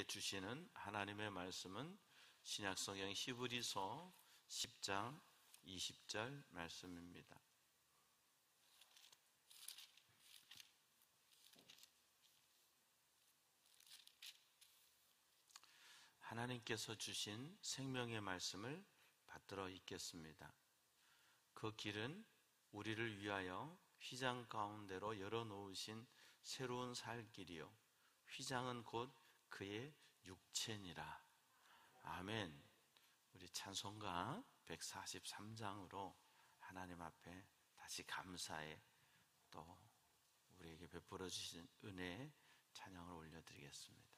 우리에게 주시는 하나님의 말씀은 신약성경 히브리서 10장 20절 말씀입니다. 하나님께서 주신 생명의 말씀을 받들어 읽겠습니다. 그 길은 우리를 위하여 휘장 가운데로 열어놓으신 새로운 살 길이요 휘장은 곧 그의 육체니라. 아멘. 우리 찬송가 143장으로 하나님 앞에 다시 감사의 또 우리에게 베풀어 주신 은혜의 찬양을 올려드리겠습니다.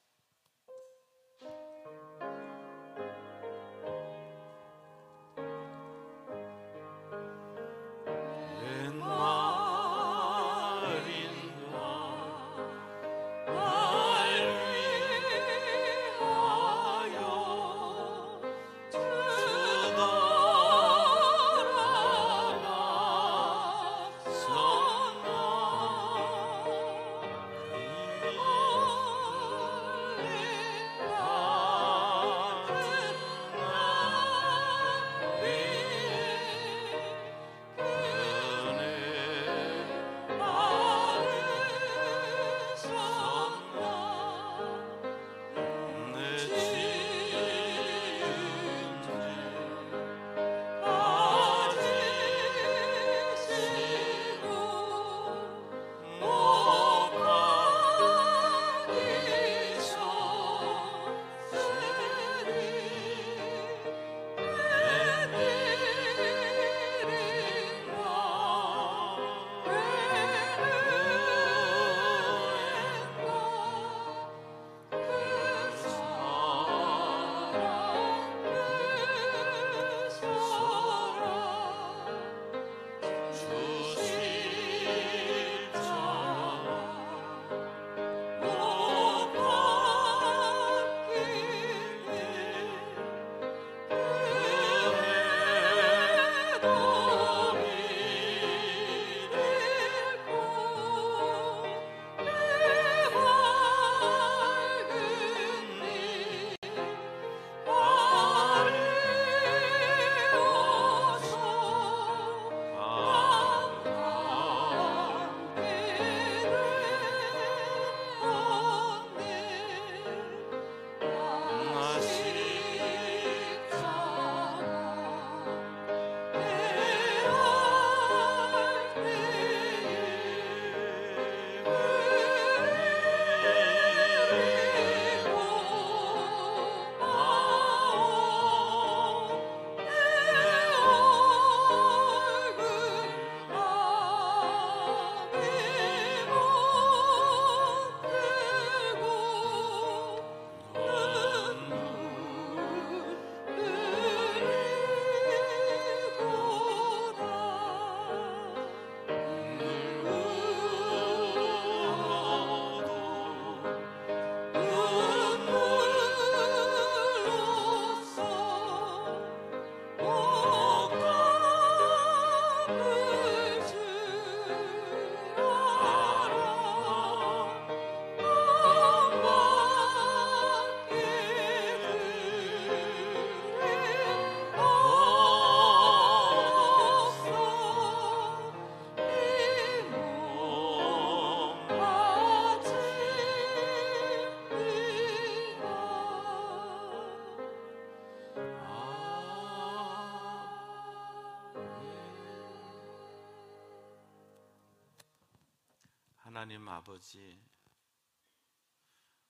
하나님 아버지,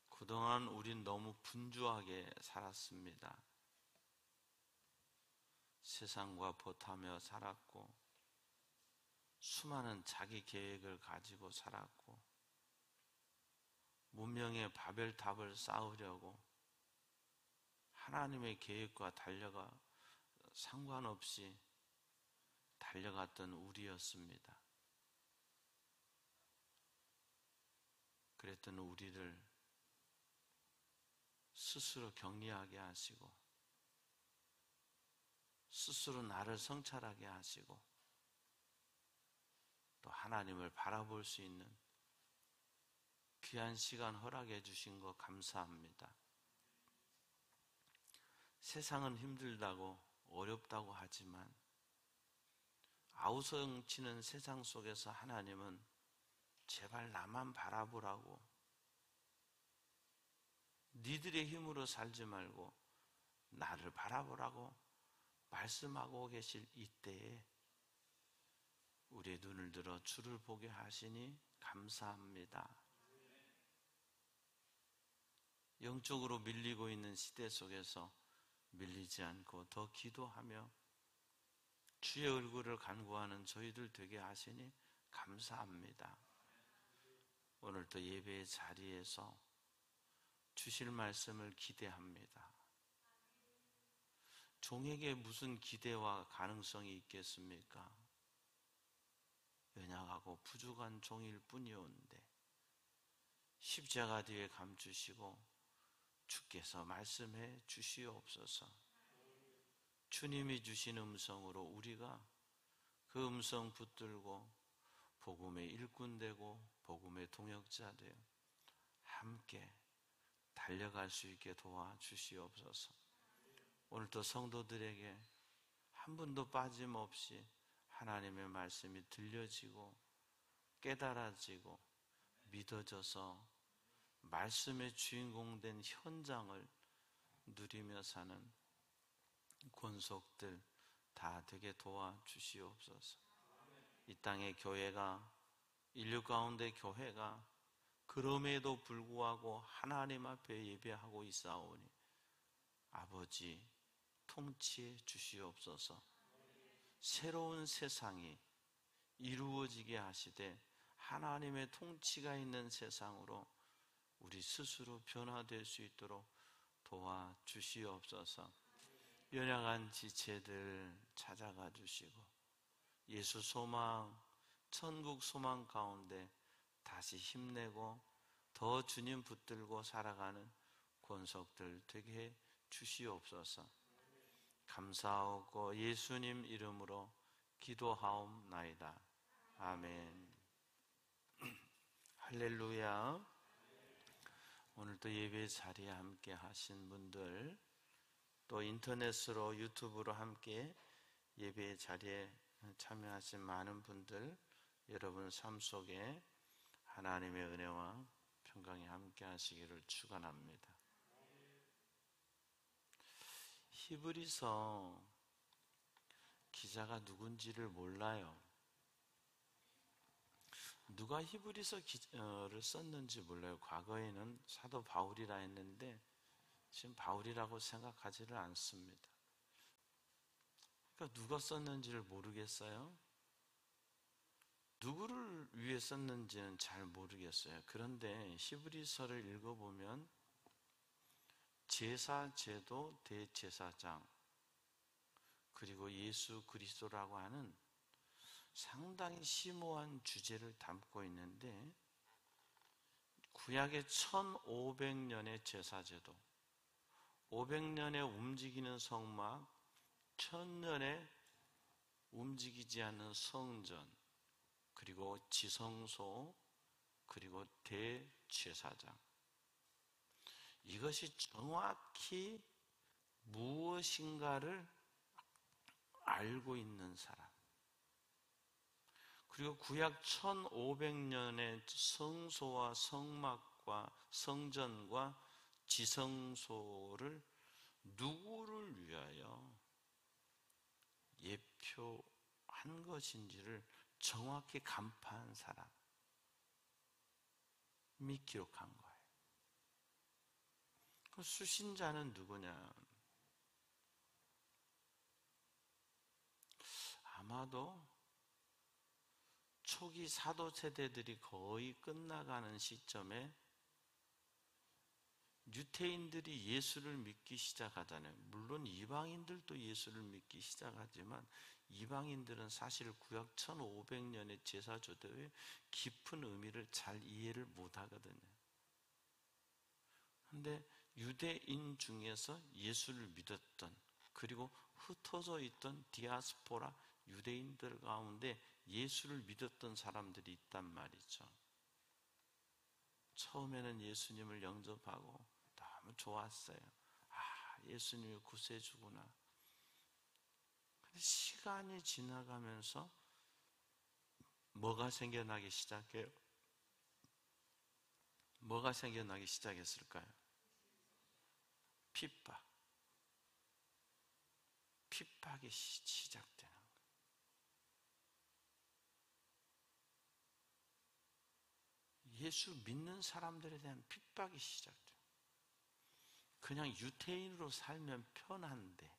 그동안 우린 너무 분주하게 살았습니다. 세상과 보타며 살았고 수많은 자기 계획을 가지고 살았고 문명의 바벨탑을 쌓으려고 하나님의 계획과 상관없이 달려갔던 우리였습니다. 그랬던 우리를 스스로 격리하게 하시고 스스로 나를 성찰하게 하시고 또 하나님을 바라볼 수 있는 귀한 시간 허락해 주신 것 감사합니다. 세상은 힘들다고 어렵다고 하지만 아우성치는 세상 속에서 하나님은 제발 나만 바라보라고, 니들의 힘으로 살지 말고 나를 바라보라고 말씀하고 계실 이때에 우리의 눈을 들어 주를 보게 하시니 감사합니다. 영적으로 밀리고 있는 시대 속에서 밀리지 않고 더 기도하며 주의 얼굴을 간구하는 저희들 되게 하시니 감사합니다. 오늘도 예배의 자리에서 주실 말씀을 기대합니다. 종에게 무슨 기대와 가능성이 있겠습니까? 연약하고 부족한 종일 뿐이온데 십자가 뒤에 감추시고 주께서 말씀해 주시옵소서. 주님이 주신 음성으로 우리가 그 음성 붙들고 복음의 일꾼 되고 복음의 동역자 되어 함께 달려갈 수 있게 도와주시옵소서. 오늘도 성도들에게 한 분도 빠짐없이 하나님의 말씀이 들려지고 깨달아지고 믿어져서 말씀의 주인공 된 현장을 누리며 사는 권속들 다 되게 도와주시옵소서. 이 땅의 교회가, 인류 가운데 교회가 그럼에도 불구하고 하나님 앞에 예배하고 있사오니 아버지 통치해 주시옵소서. 새로운 세상이 이루어지게 하시되 하나님의 통치가 있는 세상으로 우리 스스로 변화될 수 있도록 도와주시옵소서. 연약한 지체들 찾아가 주시고 예수 소망, 천국 소망 가운데 다시 힘내고 더 주님 붙들고 살아가는 권속들 되게 해 주시옵소서. 감사하고 예수님 이름으로 기도하옵나이다. 아멘. 할렐루야. 오늘도 예배 자리에 함께 하신 분들, 또 인터넷으로 유튜브로 함께 예배 자리에 참여하신 많은 분들, 여러분 삶 속에 하나님의 은혜와 평강이 함께 하시기를 축원합니다. 히브리서 기자가 누군지를 몰라요. 누가 히브리서를 썼는지 몰라요. 과거에는 사도 바울이라 했는데 지금 바울이라고 생각하지를 않습니다. 그러니까 누가 썼는지를 모르겠어요. 누구를 위해 썼는지는 잘 모르겠어요. 그런데 히브리서를 읽어보면 제사제도 대제사장 그리고 예수 그리스도라고 하는 상당히 심오한 주제를 담고 있는데, 구약의 1500년의 제사제도, 500년에 움직이는 성막, 1000년에 움직이지 않는 성전, 그리고 지성소, 그리고 대제사장, 이것이 정확히 무엇인가를 알고 있는 사람, 그리고 구약 1500년의 성소와 성막과 성전과 지성소를 누구를 위하여 예표한 것인지를 정확히 간파한 사람이 기록한 거예요. 그 수신자는 누구냐? 아마도 초기 사도 세대들이 거의 끝나가는 시점에 유태인들이 예수를 믿기 시작하잖아요. 물론 이방인들도 예수를 믿기 시작하지만 이방인들은 사실 구약 1500년의 제사제도의 깊은 의미를 잘 이해를 못하거든요. 그런데 유대인 중에서 예수를 믿었던, 그리고 흩어져 있던 디아스포라 유대인들 가운데 예수를 믿었던 사람들이 있단 말이죠. 처음에는 예수님을 영접하고 너무 좋았어요. 예수님이 구세주구나. 근데 시간이 지나가면서 뭐가 생겨나기 시작해요? 뭐가 생겨나기 시작했을까요? 핍박. 핍박이 시작되는 거예요. 예수 믿는 사람들에 대한 핍박이 시작돼요. 그냥 유태인으로 살면 편한데,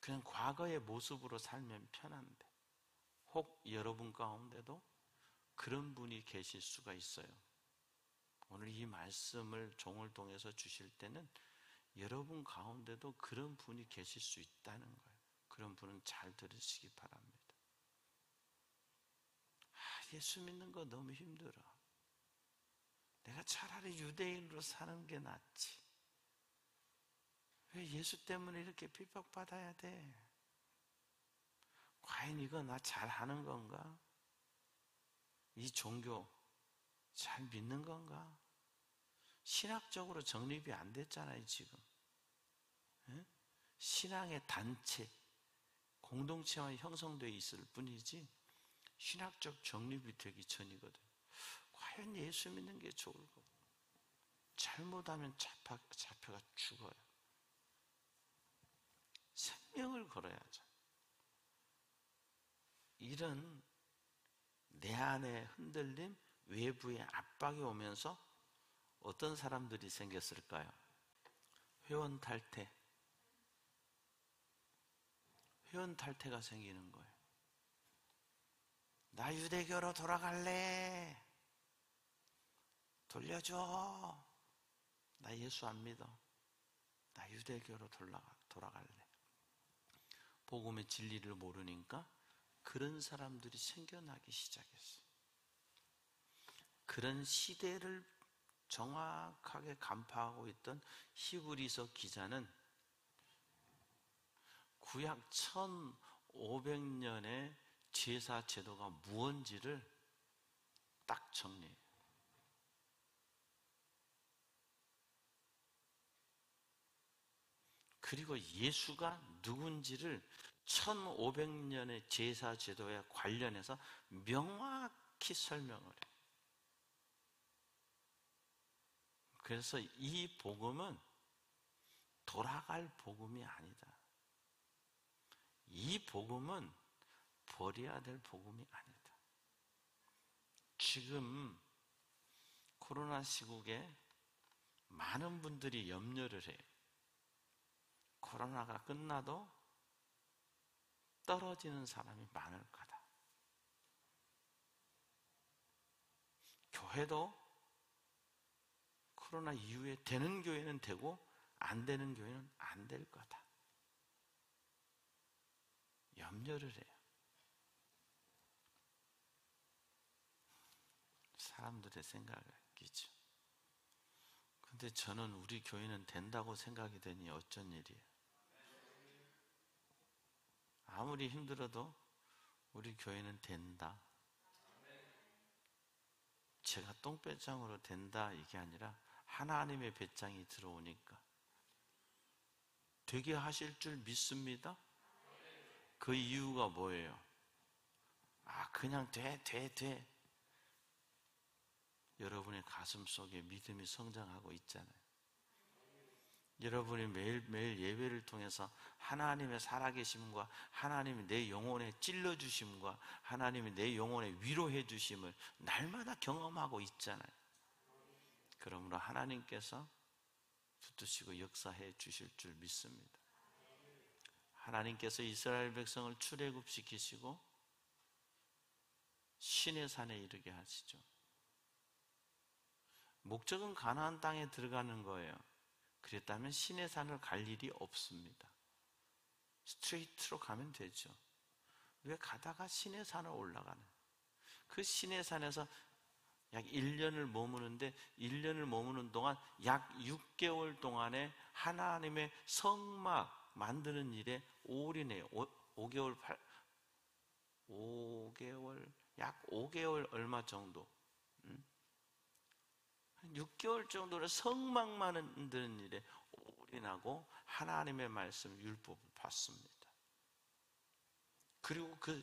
그냥 과거의 모습으로 살면 편한데, 혹 여러분 가운데도 그런 분이 계실 수가 있어요. 오늘 이 말씀을 종을 통해서 주실 때는 여러분 가운데도 그런 분이 계실 수 있다는 거예요. 그런 분은 잘 들으시기 바랍니다. 예수 믿는 거 너무 힘들어. 내가 차라리 유대인으로 사는 게 낫지. 왜 예수 때문에 이렇게 핍박받아야 돼? 과연 이거 나 잘하는 건가? 이 종교 잘 믿는 건가? 신학적으로 정립이 안 됐잖아요, 지금. 예? 신앙의 단체, 공동체만 형성되어 있을 뿐이지 신학적 정립이 되기 전이거든. 과연 예수 믿는 게 좋을까? 잘못하면 잡혀가 죽어요. 생명을 걸어야죠. 이런 내 안에 흔들림, 외부의 압박이 오면서 어떤 사람들이 생겼을까요? 회원 탈퇴. 회원 탈퇴가 생기는 거예요. 나 유대교로 돌아갈래. 돌려줘. 나 예수 안 믿어. 나 유대교로 돌아갈래. 복음의 진리를 모르니까 그런 사람들이 생겨나기 시작했어요. 그런 시대를 정확하게 간파하고 있던 히브리서 기자는 구약 1500년의 제사 제도가 무언지를 딱 정리해요. 그리고 예수가 누군지를 1500년의 제사 제도에 관련해서 명확히 설명을 해요. 그래서 이 복음은 돌아갈 복음이 아니다. 이 복음은 버려야 될 복음이 아니다. 지금 코로나 시국에 많은 분들이 염려를 해요. 코로나가 끝나도 떨어지는 사람이 많을 거다. 교회도 코로나 이후에 되는 교회는 되고 안 되는 교회는 안 될 거다. 염려를 해요. 사람들의 생각이죠. 근데 저는 우리 교회는 된다고 생각이 되니 어쩐 일이에요. 아무리 힘들어도 우리 교회는 된다. 제가 똥배짱으로 된다 이게 아니라 하나님의 배짱이 들어오니까 되게 하실 줄 믿습니다. 그 이유가 뭐예요? 그냥 돼. 여러분의 가슴 속에 믿음이 성장하고 있잖아요. 여러분이 매일매일 예배를 통해서 하나님의 살아계심과 하나님이 내 영혼에 찔러주심과 하나님이 내 영혼에 위로해 주심을 날마다 경험하고 있잖아요. 그러므로 하나님께서 붙드시고 역사해 주실 줄 믿습니다. 하나님께서 이스라엘 백성을 출애굽시키시고 신의 산에 이르게 하시죠. 목적은 가나안 땅에 들어가는 거예요. 그랬다면 신의 산을 갈 일이 없습니다. 스트레이트로 가면 되죠. 왜 가다가 신의 산을 올라가는? 그 신의 산에서 약 1년을 머무는데 1년을 머무는 동안 약 6개월 동안에 하나님의 성막 만드는 일에 올인해요. 5개월, 약 5개월 얼마 정도. 6개월 정도는 성막만 흔드는 일에 올인하고 하나님의 말씀 율법을 받습니다. 그리고 그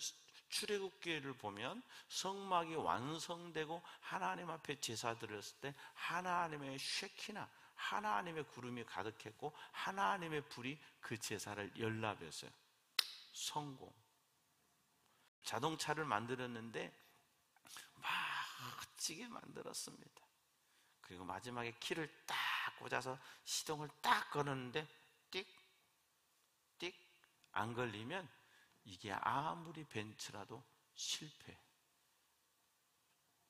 출애굽기를 보면 성막이 완성되고 하나님 앞에 제사 드렸을 때 하나님의 쉐키나, 하나님의 구름이 가득했고 하나님의 불이 그 제사를 연락했어요. 성공. 자동차를 만들었는데 멋지게 만들었습니다. 그리고 마지막에 키를 딱 꽂아서 시동을 딱 거는데 띡 안 걸리면 이게 아무리 벤츠라도 실패.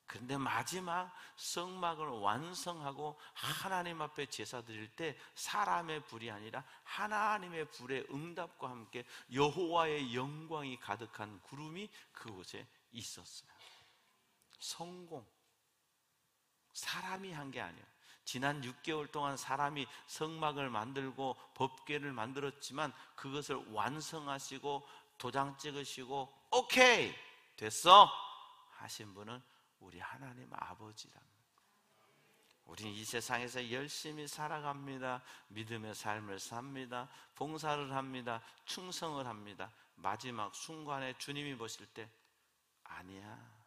그런데 마지막 성막을 완성하고 하나님 앞에 제사 드릴 때 사람의 불이 아니라 하나님의 불의 응답과 함께 여호와의 영광이 가득한 구름이 그곳에 있었어요. 성공. 사람이 한 게 아니에요. 지난 6개월 동안 사람이 성막을 만들고 법궤를 만들었지만 그것을 완성하시고 도장 찍으시고 오케이 됐어 하신 분은 우리 하나님 아버지랍니다. 우리는 이 세상에서 열심히 살아갑니다. 믿음의 삶을 삽니다. 봉사를 합니다. 충성을 합니다. 마지막 순간에 주님이 보실 때 아니야.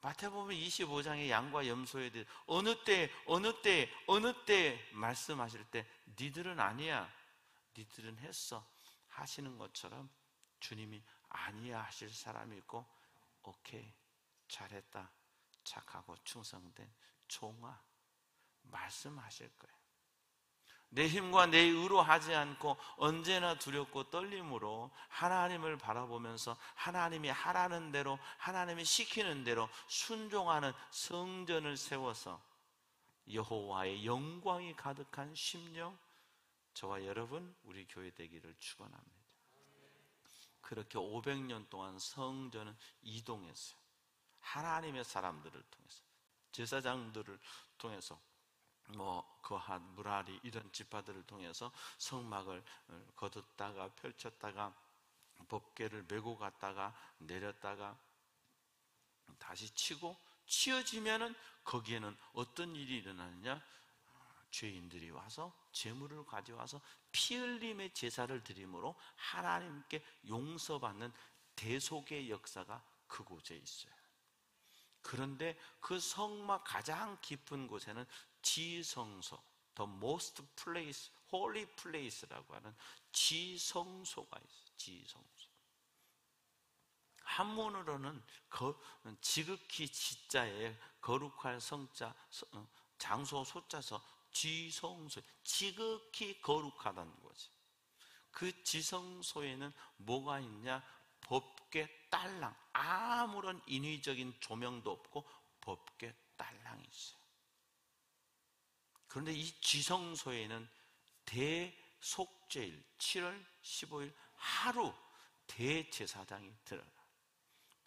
마태복음 25장의 양과 염소에 대해 어느 때 말씀하실 때 니들은 아니야, 니들은 했어 하시는 것처럼 주님이 아니야 하실 사람이 있고 오케이 잘했다 착하고 충성된 종아 말씀하실 거예요. 내 힘과 내 의로 하지 않고 언제나 두렵고 떨림으로 하나님을 바라보면서 하나님이 하라는 대로 하나님이 시키는 대로 순종하는 성전을 세워서 여호와의 영광이 가득한 심령 저와 여러분 우리 교회 되기를 축원합니다. 그렇게 500년 동안 성전은 이동했어요. 하나님의 사람들을 통해서 제사장들을 통해서 거한, 무라리 이런 지파들을 통해서 성막을 걷었다가 펼쳤다가 법궤를 메고 갔다가 내렸다가 다시 치고 치어지면은 거기에는 어떤 일이 일어나느냐? 죄인들이 와서 제물을 가져와서 피 흘림의 제사를 드림으로 하나님께 용서받는 대속의 역사가 그곳에 있어요. 그런데 그 성막 가장 깊은 곳에는 지성소, the most place, holy place라고 하는 지성소가 있어요. 지성소. 한문으로는 지극히 지자에 거룩할 성자, 장소 소자서 지성소, 지극히 거룩하다는 거지. 그 지성소에는 뭐가 있냐? 법궤 딸랑, 아무런 인위적인 조명도 없고 법궤 딸랑이 있어요. 그런데 이 지성소에는 대속죄일 7월 15일 하루 대제사장이 들어가.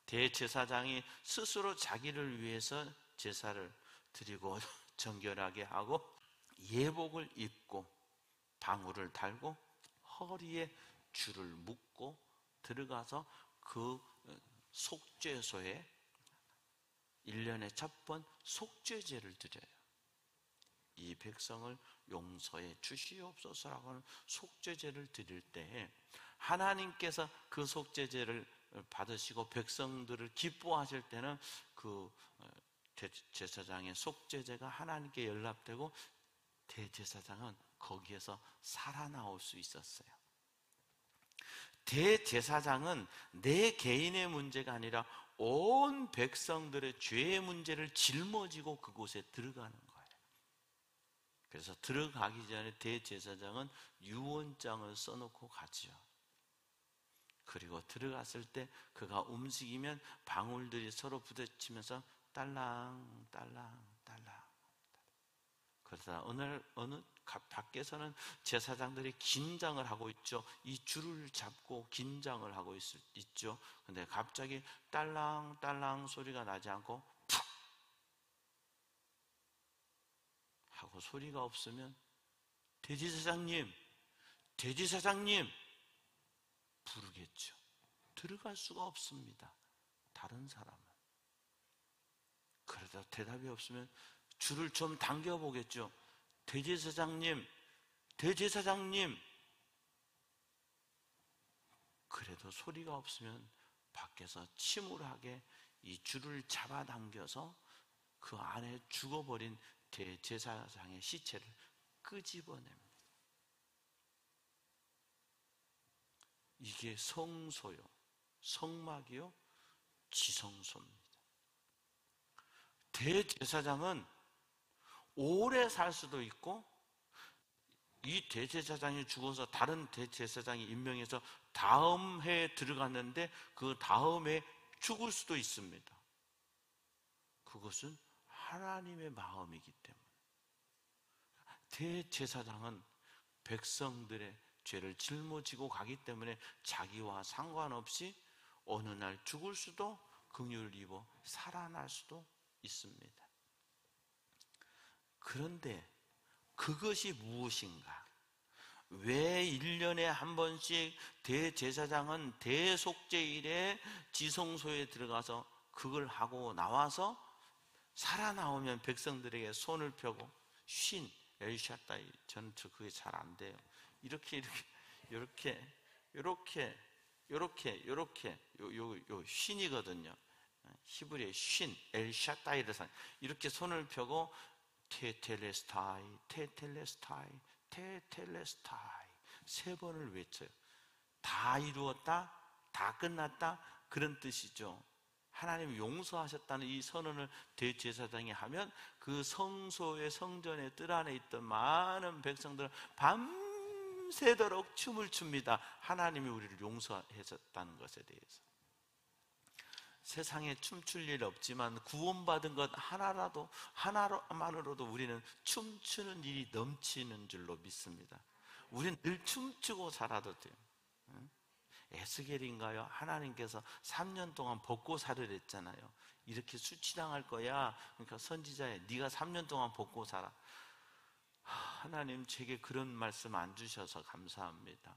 대제사장이 스스로 자기를 위해서 제사를 드리고 정결하게 하고 예복을 입고 방울을 달고 허리에 줄을 묶고 들어가서 그 속죄소에 1년에 첫 번 속죄제를 드려요. 이 백성을 용서해 주시옵소서라고 하는 속죄제를 드릴 때 하나님께서 그 속죄제를 받으시고 백성들을 기뻐하실 때는 그 대제사장의 속죄제가 하나님께 연락되고 대제사장은 거기에서 살아나올 수 있었어요. 대제사장은 내 개인의 문제가 아니라 온 백성들의 죄의 문제를 짊어지고 그곳에 들어가는 거예요. 그래서 들어가기 전에 대제사장은 유언장을 써놓고 가죠. 그리고 들어갔을 때 그가 움직이면 방울들이 서로 부딪히면서 딸랑 딸랑 딸랑. 그러다 어느 밖에서는 제사장들이 긴장을 하고 있죠. 이 줄을 잡고 긴장을 하고 있죠. 근데 갑자기 딸랑 딸랑 소리가 나지 않고 푹 하고 소리가 없으면 대제사장님 부르겠죠. 들어갈 수가 없습니다. 다른 사람은. 그러다 대답이 없으면 줄을 좀 당겨보겠죠. 대제사장님, 대제사장님. 그래도 소리가 없으면 밖에서 침울하게 이 줄을 잡아당겨서 그 안에 죽어버린 대제사장의 시체를 끄집어냅니다. 이게 성소요, 성막이요, 지성소입니다. 대제사장은 오래 살 수도 있고, 이 대제사장이 죽어서 다른 대제사장이 임명해서 다음 해에 들어갔는데 그 다음 해에 죽을 수도 있습니다. 그것은 하나님의 마음이기 때문에. 대제사장은 백성들의 죄를 짊어지고 가기 때문에 자기와 상관없이 어느 날 죽을 수도, 긍휼을 입어 살아날 수도 있습니다. 그런데 그것이 무엇인가? 왜 1년에 한 번씩 대제사장은 대속죄일에 지성소에 들어가서 그걸 하고 나와서 살아나오면 백성들에게 손을 펴고 쉰 엘샤다이, 저는 그게 잘 안 돼요. 이렇게 요 쉰이거든요. 히브리의 쉰, 엘샤다이를 이렇게 손을 펴고 테텔레스타이, 테텔레스타이, 테텔레스타이 세 번을 외쳐요. 다 이루었다, 다 끝났다, 그런 뜻이죠. 하나님이 용서하셨다는 이 선언을 대제사장이 하면 그 성소의 성전의 뜰 안에 있던 많은 백성들은 밤새도록 춤을 춥니다. 하나님이 우리를 용서하셨다는 것에 대해서. 세상에 춤출 일 없지만 구원받은 것 하나만으로도 우리는 춤추는 일이 넘치는 줄로 믿습니다. 우리는 늘 춤추고 살아도 돼요. 에스겔인가요? 하나님께서 3년 동안 벗고 살으라 했잖아요. 이렇게 수치당할 거야. 그러니까 선지자에 네가 3년 동안 벗고 살아. 하나님 제게 그런 말씀 안 주셔서 감사합니다.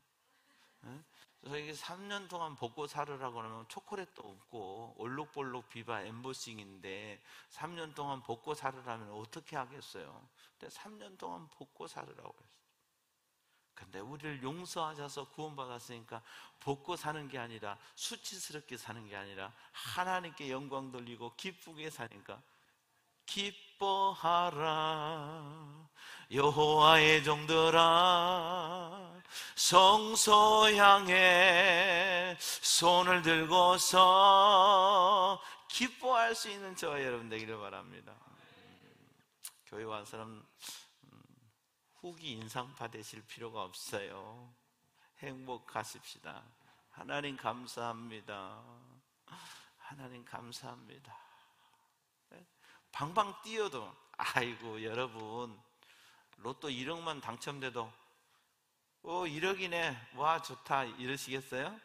저에게 3년 동안 벗고 살으라고 하면 초콜릿도 없고 올록볼록 비바 엠보싱인데 3년 동안 벗고 살으라면 어떻게 하겠어요? 근데 3년 동안 벗고 살으라고 했어요. 근데 우리를 용서하셔서 구원받았으니까 벗고 사는 게 아니라, 수치스럽게 사는 게 아니라 하나님께 영광 돌리고 기쁘게 사니까, 기뻐하라 여호와의 종들아, 성소 향해 손을 들고서 기뻐할 수 있는 저와 여러분 되기를 바랍니다. 교회 와 사람 후기 인상파 되실 필요가 없어요. 행복하십시다. 하나님 감사합니다. 하나님 감사합니다. 방방 뛰어도, 아이고 여러분 로또 1억만 당첨돼도 1억이네, 와 좋다 이러시겠어요?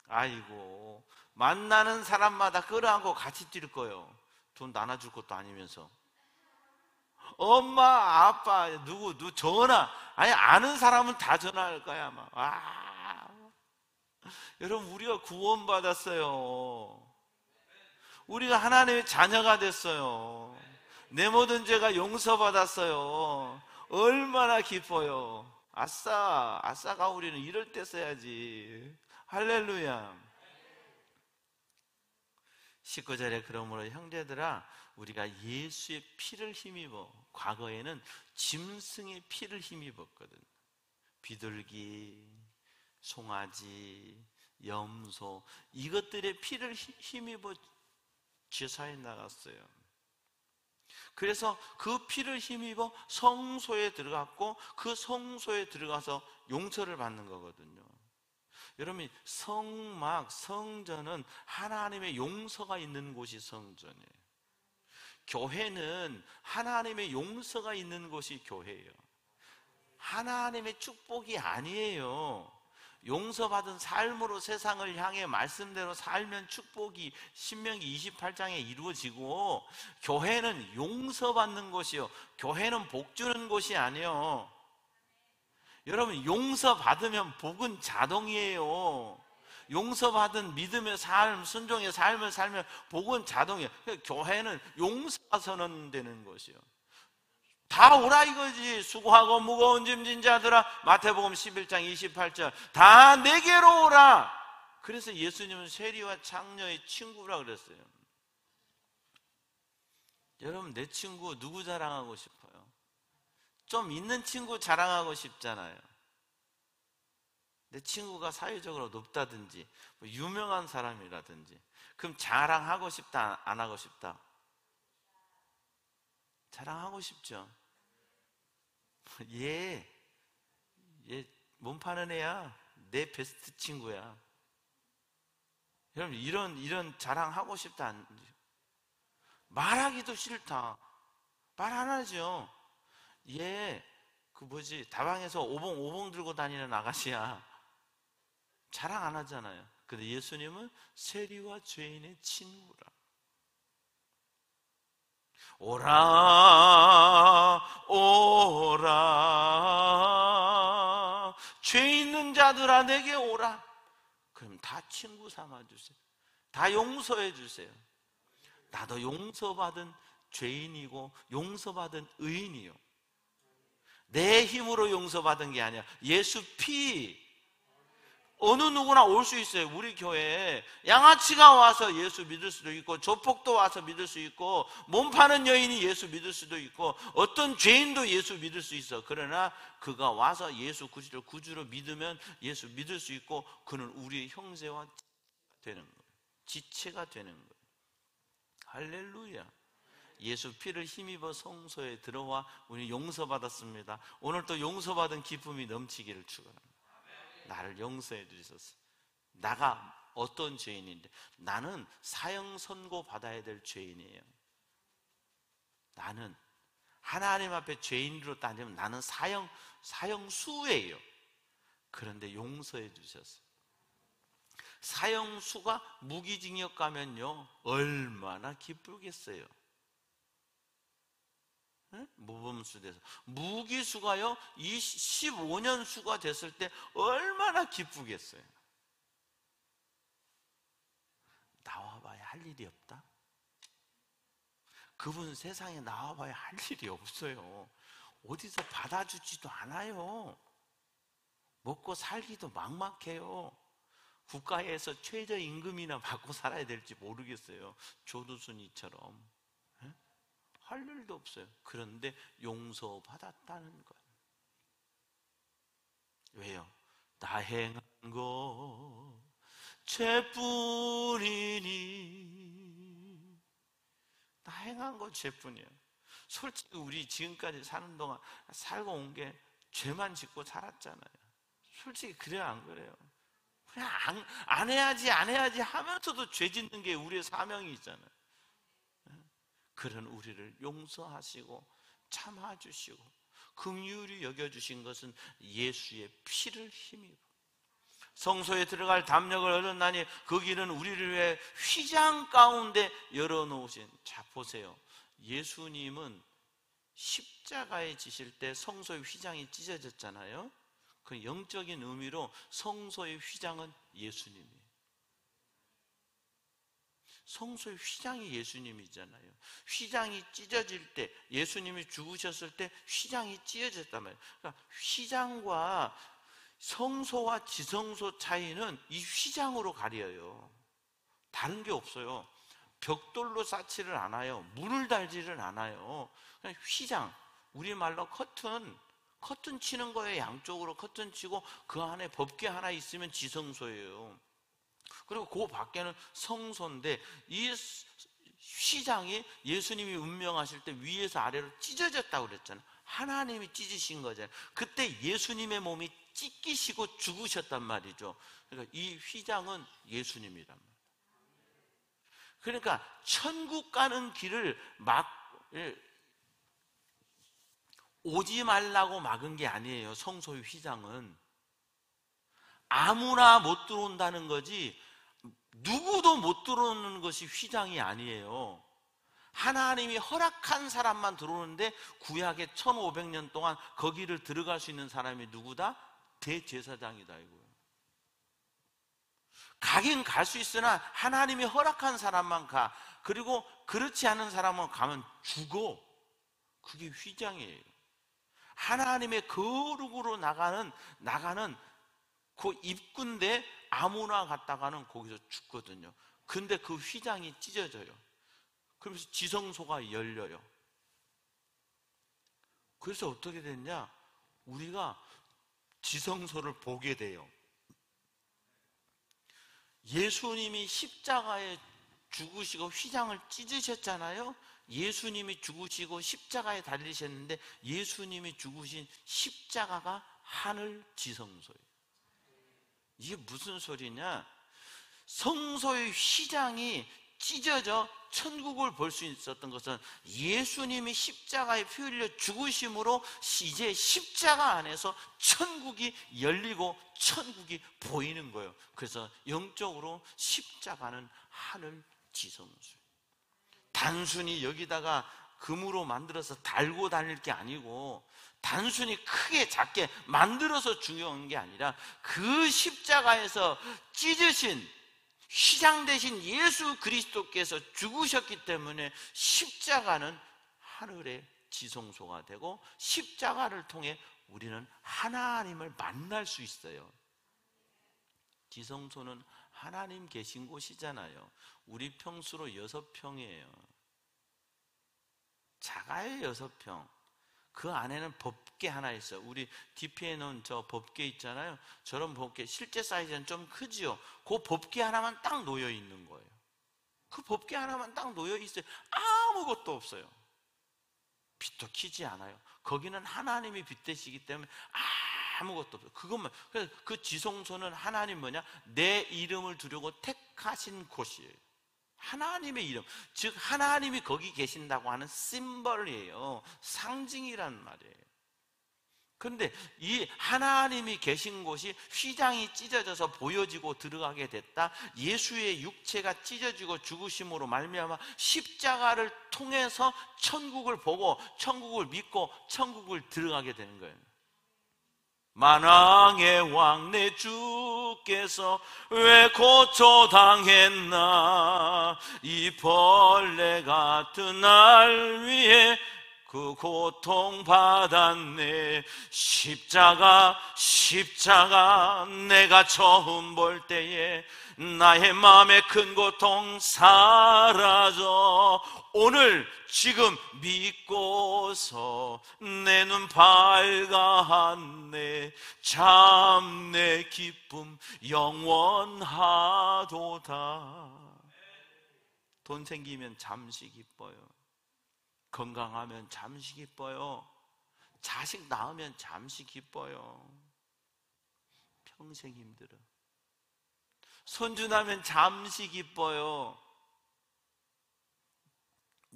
아이고, 만나는 사람마다 끌어안고 같이 뛸 거예요. 돈 나눠줄 것도 아니면서. 엄마, 아빠, 누구 전화, 아니 아는 사람은 다 전화할 거야 아마. 여러분, 우리가 구원받았어요. 우리가 하나님의 자녀가 됐어요. 내 모든 죄가 용서받았어요. 얼마나 기뻐요. 아싸가 우리는 이럴 때 써야지. 할렐루야. 19절에 그러므로 형제들아, 우리가 예수의 피를 힘입어, 과거에는 짐승의 피를 힘입었거든. 비둘기, 송아지, 염소, 이것들의 피를 힘입어 제사에 나갔어요. 그래서 그 피를 힘입어 성소에 들어갔고, 그 성소에 들어가서 용서를 받는 거거든요. 여러분, 성막, 성전은 하나님의 용서가 있는 곳이 성전이에요. 교회는 하나님의 용서가 있는 곳이 교회예요. 하나님의 축복이 아니에요. 용서받은 삶으로 세상을 향해 말씀대로 살면 축복이 신명기 28장에 이루어지고, 교회는 용서받는 곳이요, 교회는 복 주는 곳이 아니에요. 여러분, 용서받으면 복은 자동이에요. 용서받은 믿음의 삶, 순종의 삶을 살면 복은 자동이에요. 교회는 용서가 선언되는 것이요. 다 오라 이거지. 수고하고 무거운 짐진 자들아, 마태복음 11장 28절, 다 내게로 오라. 그래서 예수님은 세리와 창녀의 친구라 그랬어요. 여러분, 내 친구 누구 자랑하고 싶어요? 좀 있는 친구 자랑하고 싶잖아요. 내 친구가 사회적으로 높다든지 뭐 유명한 사람이라든지, 그럼 자랑하고 싶다, 안 하고 싶다? 자랑하고 싶죠. 얘 몸 파는 애야. 내 베스트 친구야. 여러분, 이런 자랑하고 싶다, 안? 말하기도 싫다. 말 안 하죠. 얘 다방에서 오봉 들고 다니는 아가씨야. 자랑 안 하잖아요. 근데 예수님은 세리와 죄인의 친구라. 오라 오라, 죄 있는 자들아 내게 오라. 그럼 다 친구 삼아 주세요. 다 용서해 주세요. 나도 용서받은 죄인이고 용서받은 의인이요. 내 힘으로 용서받은 게 아니야. 예수 피. 어느 누구나 올 수 있어요. 우리 교회에 양아치가 와서 예수 믿을 수도 있고, 조폭도 와서 믿을 수 있고, 몸 파는 여인이 예수 믿을 수도 있고, 어떤 죄인도 예수 믿을 수 있어. 그러나 그가 와서 예수 구주로 믿으면 예수 믿을 수 있고, 그는 우리의 형제와 되는 거예요. 지체가 되는 거예요. 할렐루야. 예수 피를 힘입어 성소에 들어와 우리 용서받았습니다. 오늘 또 용서받은 기쁨이 넘치기를 축원합니다. 나를 용서해 주셔서, 나가 어떤 죄인인데, 나는 사형 선고 받아야 될 죄인이에요. 나는 하나님 앞에 죄인으로 따지면 나는 사형수예요. 그런데 용서해 주셨어요. 사형수가 무기징역 가면요, 얼마나 기쁘겠어요. 모범수돼서 무기수가요 15년 수가 됐을 때 얼마나 기쁘겠어요. 나와봐야 할 일이 없다. 그분 세상에 나와봐야 할 일이 없어요. 어디서 받아주지도 않아요. 먹고 살기도 막막해요. 국가에서 최저임금이나 받고 살아야 될지 모르겠어요. 조두순이처럼. 할 일도 없어요. 그런데 용서받았다는 것. 왜요? 나 행한 거 죄뿐이니. 나 행한 거 죄뿐이에요. 솔직히 우리 지금까지 사는 동안 살고 온 게 죄만 짓고 살았잖아요. 솔직히 그래요, 안 그래요? 그냥 안 해야지 하면서도 죄 짓는 게 우리의 사명이 있잖아요. 그런 우리를 용서하시고 참아주시고 긍휼히 여겨주신 것은 예수의 피를 힘입어 성소에 들어갈 담력을 얻었나니 그 길은 우리를 위해 휘장 가운데 열어놓으신. 자, 보세요. 예수님은 십자가에 지실 때 성소의 휘장이 찢어졌잖아요. 그 영적인 의미로 성소의 휘장은 예수님이에요. 성소의 휘장이 예수님이잖아요. 휘장이 찢어질 때, 예수님이 죽으셨을 때 휘장이 찢어졌단 말이에요. 그러니까 휘장과 성소와 지성소 차이는 이 휘장으로 가려요. 다른 게 없어요. 벽돌로 쌓지를 않아요. 문을 달지를 않아요. 그냥 휘장, 우리말로 커튼 치는 거예요. 양쪽으로 커튼 치고 그 안에 법궤 하나 있으면 지성소예요. 그리고 그 밖에는 성소인데, 이 휘장이 예수님이 운명하실 때 위에서 아래로 찢어졌다고 그랬잖아요. 하나님이 찢으신 거잖아요. 그때 예수님의 몸이 찢기시고 죽으셨단 말이죠. 그러니까 이 휘장은 예수님이란 말이에요. 그러니까 천국 가는 길을 오지 말라고 막은 게 아니에요. 성소의 휘장은 아무나 못 들어온다는 거지, 누구도 못 들어오는 것이 휘장이 아니에요. 하나님이 허락한 사람만 들어오는데, 구약의 1500년 동안 거기를 들어갈 수 있는 사람이 누구다? 대제사장이다 이거예요. 가긴 갈 수 있으나 하나님이 허락한 사람만 가. 그리고 그렇지 않은 사람은 가면 죽어. 그게 휘장이에요. 하나님의 거룩으로 나가는 그 입구인데 아무나 갔다가는 거기서 죽거든요. 근데 그 휘장이 찢어져요. 그러면서 지성소가 열려요. 그래서 어떻게 됐냐? 우리가 지성소를 보게 돼요. 예수님이 십자가에 죽으시고 휘장을 찢으셨잖아요. 예수님이 죽으시고 십자가에 달리셨는데 예수님이 죽으신 십자가가 하늘 지성소예요. 이게 무슨 소리냐? 성소의 휘장이 찢어져 천국을 볼 수 있었던 것은 예수님이 십자가에 피 흘려 죽으심으로 이제 십자가 안에서 천국이 열리고 천국이 보이는 거예요. 그래서 영적으로 십자가는 하늘 지성소예요. 단순히 여기다가 금으로 만들어서 달고 다닐 게 아니고 단순히 크게 작게 만들어서 중요한 게 아니라 그 십자가에서 찢으신 휘장 되신 예수 그리스도께서 죽으셨기 때문에 십자가는 하늘의 지성소가 되고 십자가를 통해 우리는 하나님을 만날 수 있어요. 지성소는 하나님 계신 곳이잖아요. 우리 평수로 6평이에요. 작아요. 6평. 그 안에는 법궤 하나 있어요. 우리 DP에 놓은 저 법궤 있잖아요. 저런 법궤 실제 사이즈는 좀 크지요. 그 법궤 하나만 딱 놓여 있는 거예요. 그 법궤 하나만 딱 놓여 있어요. 아무것도 없어요. 빛도 켜지 않아요. 거기는 하나님이 빛 되시기 때문에 아무것도 없어요. 그것만. 그래서 그 지성소는 하나님 뭐냐? 내 이름을 두려고 택하신 곳이에요. 하나님의 이름, 즉 하나님이 거기 계신다고 하는 심벌이에요. 상징이란 말이에요. 그런데 이 하나님이 계신 곳이 휘장이 찢어져서 보여지고 들어가게 됐다. 예수의 육체가 찢어지고 죽으심으로 말미암아 십자가를 통해서 천국을 보고 천국을 믿고 천국을 들어가게 되는 거예요. 만왕의 왕 내 주께서 왜 고초당했나. 이 벌레 같은 날 위해 그 고통 받았네. 십자가 내가 처음 볼 때에 나의 마음의 큰 고통 사라져. 오늘 지금 믿고서 내 눈 밝았네. 참 내 기쁨 영원하도다. 돈 생기면 잠시 기뻐요. 건강하면 잠시 기뻐요. 자식 낳으면 잠시 기뻐요. 평생 힘들어. 손주 나면 잠시 기뻐요.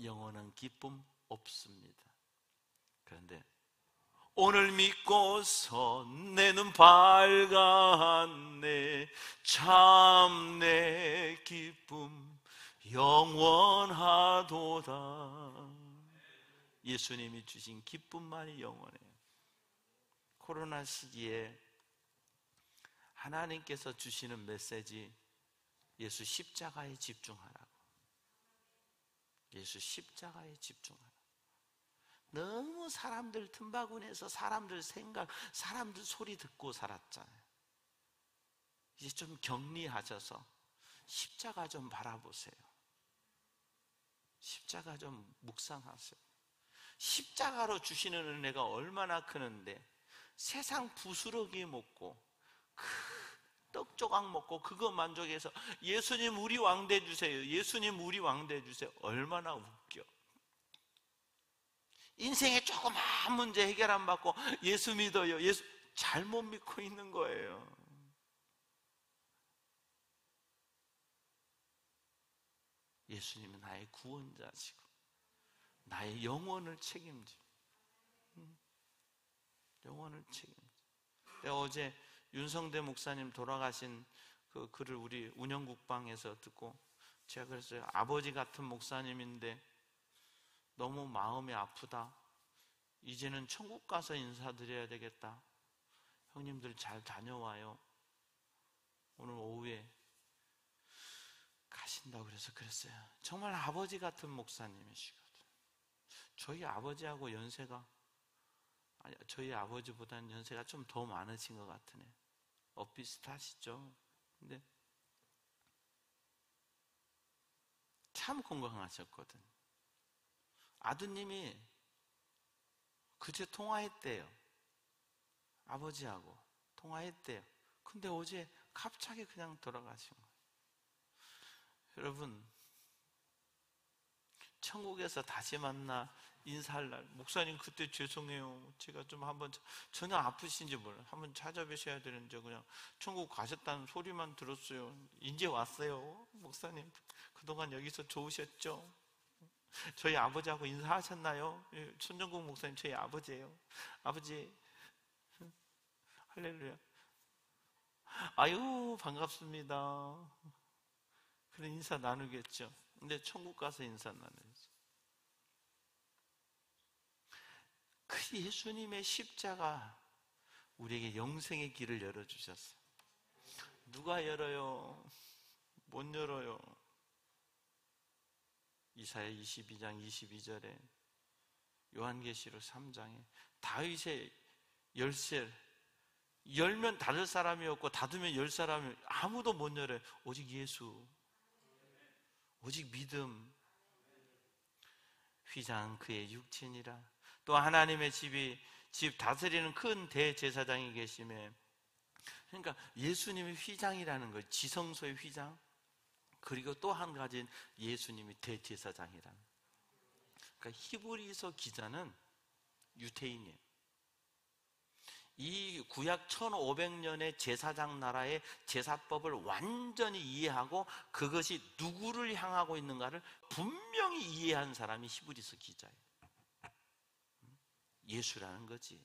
영원한 기쁨 없습니다. 그런데 오늘 믿고서 내 눈 밝았네. 참 내 기쁨 영원하도다. 예수님이 주신 기쁨만이 영원해요. 코로나 시기에 하나님께서 주시는 메시지, 예수 십자가에 집중하라고. 예수 십자가에 집중하라. 너무 사람들 틈바구니에서 사람들 생각, 사람들 소리 듣고 살았잖아요. 이제 좀 격리하셔서 십자가 좀 바라보세요. 십자가 좀 묵상하세요. 십자가로 주시는 은혜가 얼마나 크는데, 세상 부스러기 먹고 떡 조각 먹고 그거 만족해서 예수님 우리 왕 돼주세요, 예수님 우리 왕 돼주세요. 얼마나 웃겨. 인생에 조그만 문제 해결 안 받고 예수 믿어요, 예수 잘못 믿고 있는 거예요. 예수님은 나의 구원자시고 나의 영혼을 책임지고 영혼을 책임지고. 내가 어제 윤성대 목사님 돌아가신 그 글을 우리 운영국방에서 듣고 제가 그랬어요. 아버지 같은 목사님인데 너무 마음이 아프다. 이제는 천국 가서 인사드려야 되겠다. 형님들 잘 다녀와요. 오늘 오후에 하신다고 그래서 그랬어요. 정말 아버지 같은 목사님이시거든. 저희 아버지하고 연세가, 아니, 저희 아버지보다는 연세가 좀 더 많으신 것 같으네. 비슷하시죠? 근데 참 건강하셨거든. 아드님이 그제 통화했대요. 아버지하고 통화했대요. 근데 어제 갑자기 그냥 돌아가신 거예요. 여러분, 천국에서 다시 만나 인사할 날, 목사님 그때 죄송해요, 제가 좀 한번, 전혀 아프신지 몰라요. 한번 찾아뵈셔야 되는데 그냥 천국 가셨다는 소리만 들었어요. 이제 왔어요. 목사님 그동안 여기서 좋으셨죠? 저희 아버지하고 인사하셨나요? 손정국 목사님 저희 아버지예요. 아버지, 할렐루야. 아유 반갑습니다. 그런 인사 나누겠죠. 근데 천국 가서 인사 나누죠. 그 예수님의 십자가 우리에게 영생의 길을 열어주셨어요. 누가 열어요? 못 열어요. 이사야 22장 22절에, 요한계시록 3장에 다윗의 열쇠, 열면 닫을 사람이 없고 닫으면 열 사람이 아무도 못 열어요. 오직 예수, 오직 믿음. 휘장 그의 육친이라. 또 하나님의 집 다스리는 큰 대제사장이 계시며, 그러니까 예수님의 휘장이라는 거예요. 지성소의 휘장. 그리고 또 한 가지는 예수님이 대제사장이라는. 그러니까 히브리서 기자는 유태인이에요. 이 구약 1500년의 제사장 나라의 제사법을 완전히 이해하고 그것이 누구를 향하고 있는가를 분명히 이해한 사람이 히브리서 기자예요. 예수라는 거지.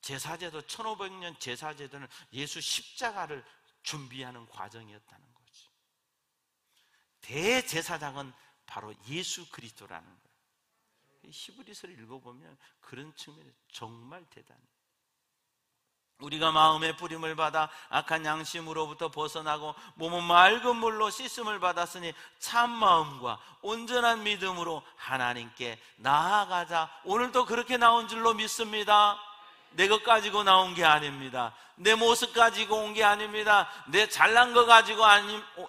제사제도, 1500년 제사제도는 예수 십자가를 준비하는 과정이었다는 거지. 대제사장은 바로 예수 그리스도라는 거예요. 히브리서를 읽어보면 그런 측면에서 정말 대단해요. 우리가 마음의 뿌림을 받아 악한 양심으로부터 벗어나고 몸은 맑은 물로 씻음을 받았으니 참 마음과 온전한 믿음으로 하나님께 나아가자. 오늘도 그렇게 나온 줄로 믿습니다. 내 것 가지고 나온 게 아닙니다. 내 모습 가지고 온 게 아닙니다. 내 잘난 거 가지고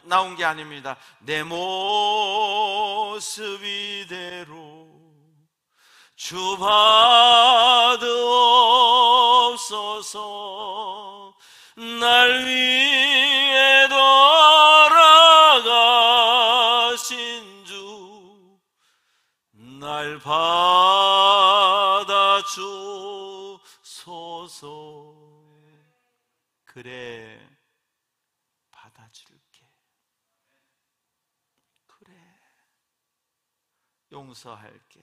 나온 게 아닙니다. 내 모습 이대로 주 받으옵소서. 날 위해 돌아가신 주, 날 받아주소서. 그래, 받아줄게. 그래, 용서할게.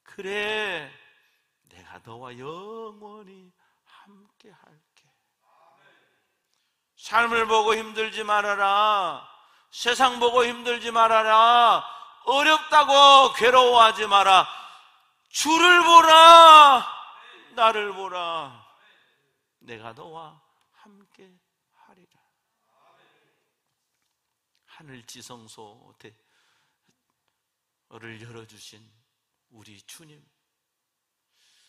그래, 내가 너와 영원히 함께 할게. 삶을 보고 힘들지 말아라. 세상 보고 힘들지 말아라. 어렵다고 괴로워하지 마라. 주를 보라. 나를 보라. 내가 너와 함께 하리라. 하늘 지성소를 열어주신 우리 주님,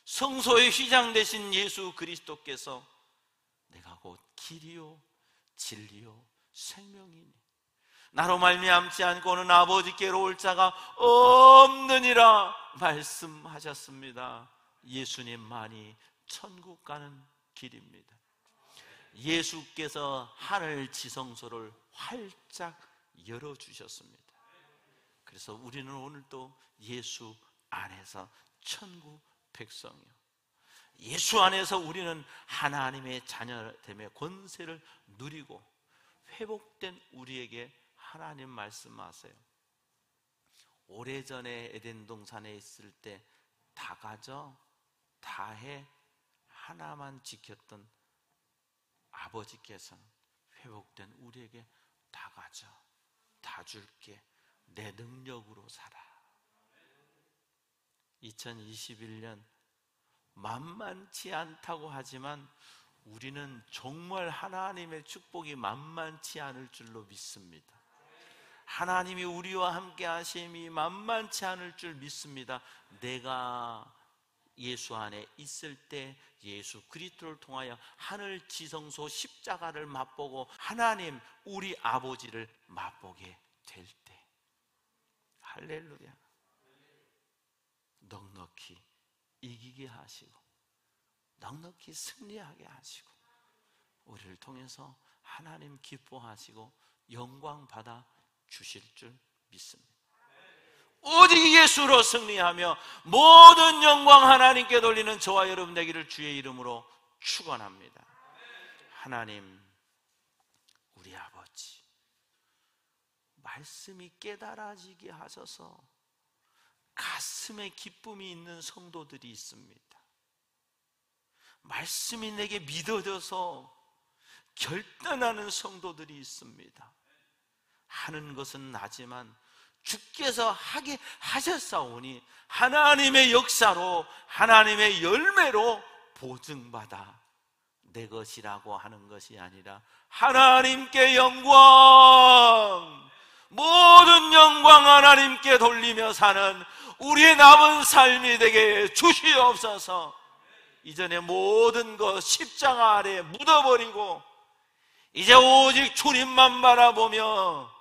성소의 휘장 되신 예수 그리스도께서 내가 곧 길이요 진리요 생명이니 나로 말미암지 않고는 아버지께로 올 자가 없느니라 말씀하셨습니다. 예수님만이 천국 가는 길입니다. 예수께서 하늘 지성소를 활짝 열어주셨습니다. 그래서 우리는 오늘도 예수 안에서 천국 백성이요, 예수 안에서 우리는 하나님의 자녀됨의 권세를 누리고 회복된 우리에게 하나님 말씀하세요. 오래전에 에덴 동산에 있을 때 다 가져 다 해 하나만 지켰던 아버지께서는 회복된 우리에게 다 가져 다 줄게, 내 능력으로 살아. 2021년 만만치 않다고 하지만 우리는 정말 하나님의 축복이 만만치 않을 줄로 믿습니다. 하나님이 우리와 함께 하심이 만만치 않을 줄 믿습니다. 내가 예수 안에 있을 때 예수 그리스도를 통하여 하늘 지성소 십자가를 맛보고 하나님 우리 아버지를 맛보게 될 때, 할렐루야, 넉넉히 이기게 하시고 넉넉히 승리하게 하시고 우리를 통해서 하나님 기뻐하시고 영광 받아 주실 줄 믿습니다. 오직 예수로 승리하며 모든 영광 하나님께 돌리는 저와 여러분 되기를 주의 이름으로 축원합니다. 하나님 우리 아버지, 말씀이 깨달아지게 하셔서 가슴에 기쁨이 있는 성도들이 있습니다. 말씀이 내게 믿어져서 결단하는 성도들이 있습니다. 하는 것은 나지만 주께서 하게 하셨사오니 하나님의 역사로 하나님의 열매로 보증받아 내 것이라고 하는 것이 아니라 하나님께 영광, 모든 영광 하나님께 돌리며 사는 우리의 남은 삶이 되게 주시옵소서. 이전에 모든 것 십자가 아래 묻어버리고 이제 오직 주님만 바라보며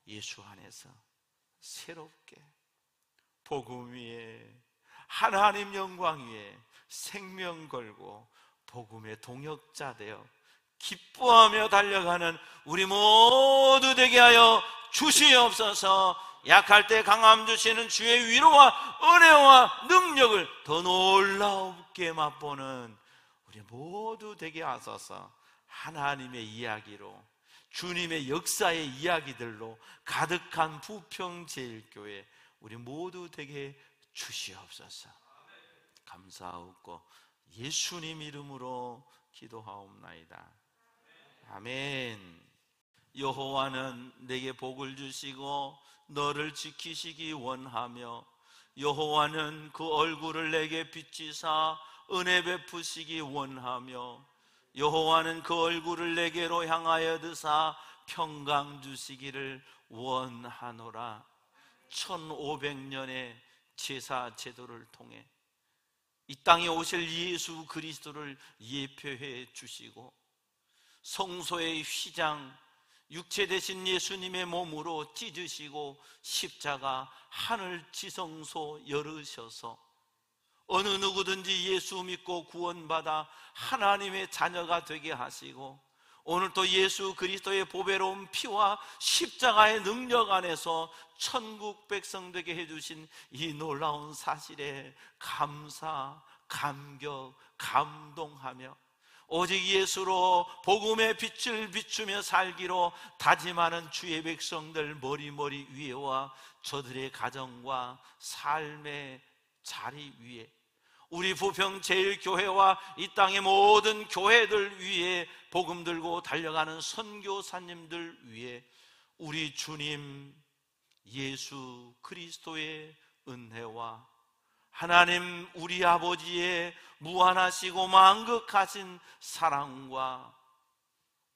예수 안에서 새롭게 복음 위에 하나님 영광 위에 생명 걸고 복음의 동역자 되어 기뻐하며 달려가는 우리 모두 되게 하여 주시옵소서. 약할 때 강함 주시는 주의 위로와 은혜와 능력을 더 놀랍게 맛보는 우리 모두 되게 하소서. 하나님의 이야기로, 주님의 역사의 이야기들로 가득한 부평제일교회 우리 모두 되게 주시옵소서. 감사하옵고 예수님 이름으로 기도하옵나이다. 아멘. 여호와는 내게 복을 주시고 너를 지키시기 원하며 여호와는 그 얼굴을 내게 비치사 은혜 베푸시기 원하며 여호와는 그 얼굴을 내게로 향하여 드사 평강 주시기를 원하노라. 1500년의 제사 제도를 통해 이 땅에 오실 예수 그리스도를 예표해 주시고 성소의 휘장, 육체 되신 예수님의 몸으로 찢으시고 십자가 하늘 지성소 열으셔서 어느 누구든지 예수 믿고 구원받아 하나님의 자녀가 되게 하시고 오늘 또 예수 그리스도의 보배로운 피와 십자가의 능력 안에서 천국 백성 되게 해주신 이 놀라운 사실에 감사, 감격, 감동하며 오직 예수로 복음의 빛을 비추며 살기로 다짐하는 주의 백성들 머리머리 위에와 저들의 가정과 삶의 자리 위에 우리 부평제일교회와 이 땅의 모든 교회들 위에 복음 들고 달려가는 선교사님들 위에 우리 주님 예수 그리스도의 은혜와 하나님 우리 아버지의 무한하시고 만극하신 사랑과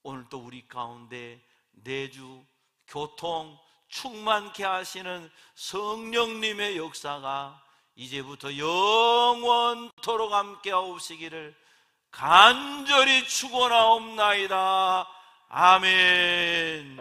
오늘 또 우리 가운데 내주 교통 충만케 하시는 성령님의 역사가 이제부터 영원토록 함께 하옵시기를 간절히 축원하옵나이다. 아멘.